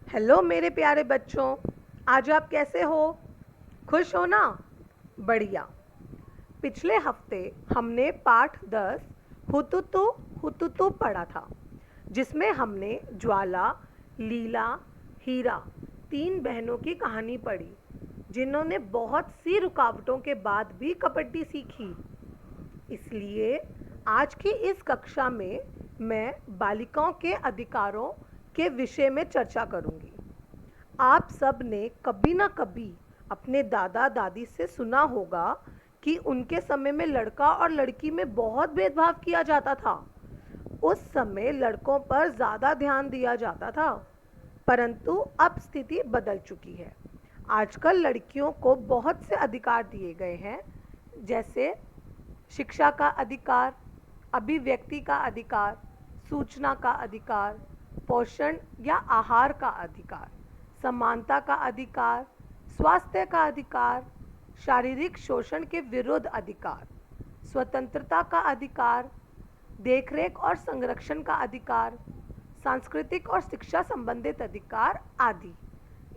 Hello मेरे प्यारे बच्चों, आज आप कैसे हो? खुश हो ना? बढ़िया। पिछले हफ्ते हमने पाठ 10 हुतुतु हुतुतु पढ़ा था, जिसमें हमने ज्वाला, लीला, हीरा तीन बहनों की कहानी पढ़ी, जिन्होंने बहुत सी रुकावटों के बाद भी कबड्डी सीखी। इसलिए आज की इस कक्षा में मैं बालिकाओं के अधिकारों के विषय में चर्चा करूंगी। आप सब ने कभी ना कभी अपने दादा दादी से सुना होगा कि उनके समय में लड़का और लड़की में बहुत भेदभाव किया जाता था। उस समय लड़कों पर ज़्यादा ध्यान दिया जाता था, परंतु अब स्थिति बदल चुकी है। आजकल लड़कियों को बहुत से अधिकार दिए गए हैं, जैसे शिक्षा का अधिकार, अभिव्यक्ति का अधिकार, सूचना का अधिकार, पोषण या आहार का अधिकार, समानता का अधिकार, स्वास्थ्य का अधिकार, शारीरिक शोषण के विरुद्ध अधिकार, स्वतंत्रता का अधिकार, देखरेख और संरक्षण का अधिकार, सांस्कृतिक और शिक्षा संबंधित अधिकार आदि।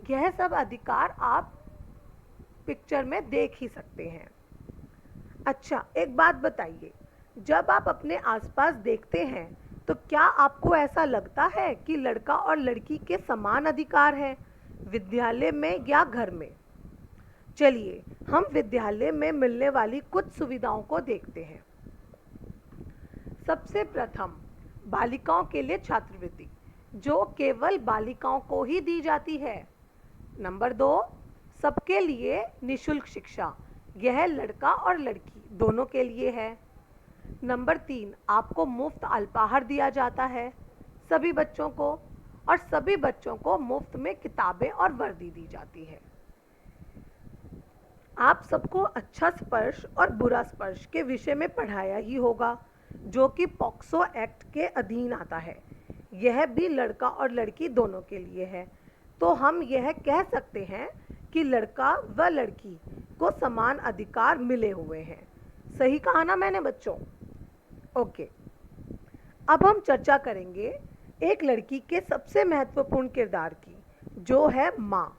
यह सब अधिकार आप पिक्चर में देख ही सकते हैं। अच्छा, एक बात बताइए, जब आप अपने आसपास देखते हैं तो क्या आपको ऐसा लगता है कि लड़का और लड़की के समान अधिकार हैं, विद्यालय में या घर में? चलिए हम विद्यालय में मिलने वाली कुछ सुविधाओं को देखते हैं। सबसे प्रथम, बालिकाओं के लिए छात्रवृत्ति, जो केवल बालिकाओं को ही दी जाती है। नंबर 2, सबके लिए निशुल्क शिक्षा, यह लड़का और लड़की दोनों के लिए है। नंबर 3, आपको मुफ्त अल्पाहार दिया जाता है सभी बच्चों को, और सभी बच्चों को मुफ्त में किताबें और वर्दी दी जाती है। आप सबको अच्छा स्पर्श और बुरा स्पर्श के विषय में पढ़ाया ही होगा, जो कि पॉक्सो एक्ट के अधीन आता है। यह भी लड़का और लड़की दोनों के लिए है। तो हम यह कह सकते हैं कि लड़का व लड़की को समान अधिकार मिले हुए हैं। सही कहा ना मैंने बच्चों? ओके, अब हम चर्चा करेंगे एक लड़की के सबसे महत्वपूर्ण किरदार की, जो है माँ।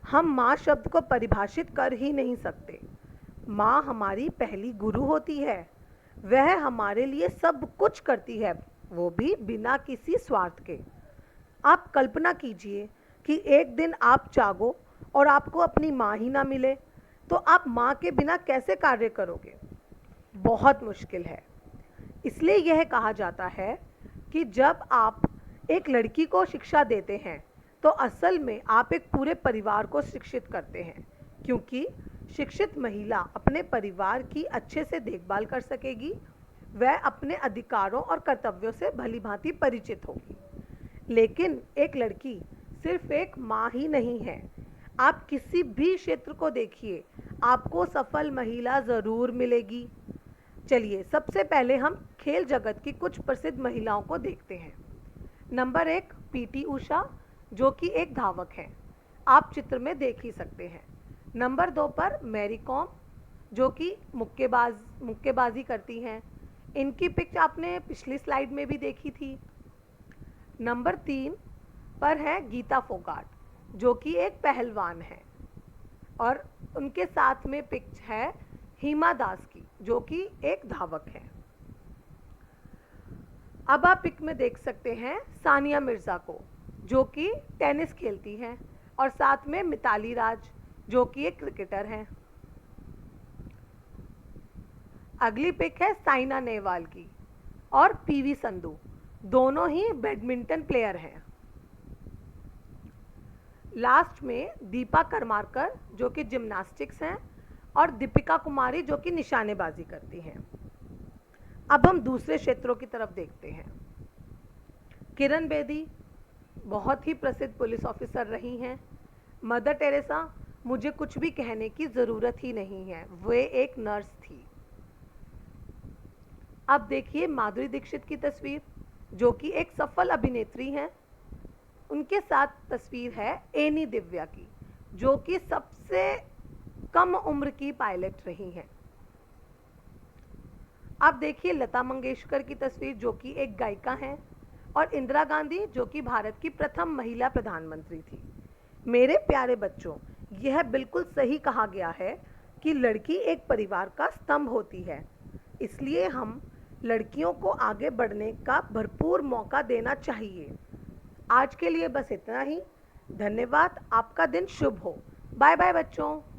हम माँ शब्द को परिभाषित कर ही नहीं सकते। माँ हमारी पहली गुरु होती है। वह हमारे लिए सब कुछ करती है, वो भी बिना किसी स्वार्थ के। आप कल्पना कीजिए कि एक दिन आप जागो और आपको अपनी माँ ही ना मिले, तो आप माँ के बिना कैसे कार्य करोगे? बहुत मुश्किल है। इसलिए यह कहा जाता है कि जब आप एक लड़की को शिक्षा देते हैं तो असल में आप एक पूरे परिवार को शिक्षित करते हैं, क्योंकि शिक्षित महिला अपने परिवार की अच्छे से देखभाल कर सकेगी। वह अपने अधिकारों और कर्तव्यों से भली भांति परिचित होगी। लेकिन एक लड़की सिर्फ एक माँ ही नहीं है। आप किसी भी क्षेत्र को देखिए, आपको सफल महिला ज़रूर मिलेगी। चलिए सबसे पहले हम खेल जगत की कुछ प्रसिद्ध महिलाओं को देखते हैं। नंबर 1, पीटी उषा, जो कि एक धावक है, आप चित्र में देख ही सकते हैं। नंबर 2 पर मैरी कॉम, जो कि मुक्केबाजी करती हैं। इनकी पिक आपने पिछली स्लाइड में भी देखी थी। नंबर 3 पर है गीता फोगाट, जो कि एक पहलवान है, और उनके साथ में पिक है हिमा दास की, जो कि एक धावक है। अब आप पिक में देख सकते हैं सानिया मिर्ज़ा को, जो कि टेनिस खेलती हैं, और साथ में मिताली राज, जो कि एक क्रिकेटर हैं। अगली पिक है साइना नेहवाल की, और पीवी संधू, दोनों ही बैडमिंटन प्लेयर हैं। लास्ट में दीपा करमारकर, जो कि जिम्नास्टिक्स हैं, और दीपिका कुमारी, जो कि निशानेबाजी करती हैं। अब हम दूसरे क्षेत्रों की तरफ देखते हैं। किरण बेदी बहुत ही प्रसिद्ध पुलिस ऑफिसर रही हैं। मदर टेरेसा, मुझे कुछ भी कहने की ज़रूरत ही नहीं है, वे एक नर्स थी। अब देखिए माधुरी दीक्षित की तस्वीर, जो कि एक सफल अभिनेत्री हैं। उनके साथ तस्वीर है एनी दिव्या की, जो कि सबसे कम उम्र की पायलट रही हैं। अब देखिए लता मंगेशकर की तस्वीर, जो कि एक गायिका हैं। और इंदिरा गांधी जो कि भारत की प्रथम महिला प्रधानमंत्री थी। मेरे प्यारे बच्चों, यह बिल्कुल सही कहा गया है कि लड़की एक परिवार का स्तंभ होती है, इसलिए हम लड़कियों को आगे बढ़ने का भरपूर मौका देना चाहिए। आज के लिए बस इतना ही। धन्यवाद। आपका दिन शुभ हो। बाय बाय बच्चों।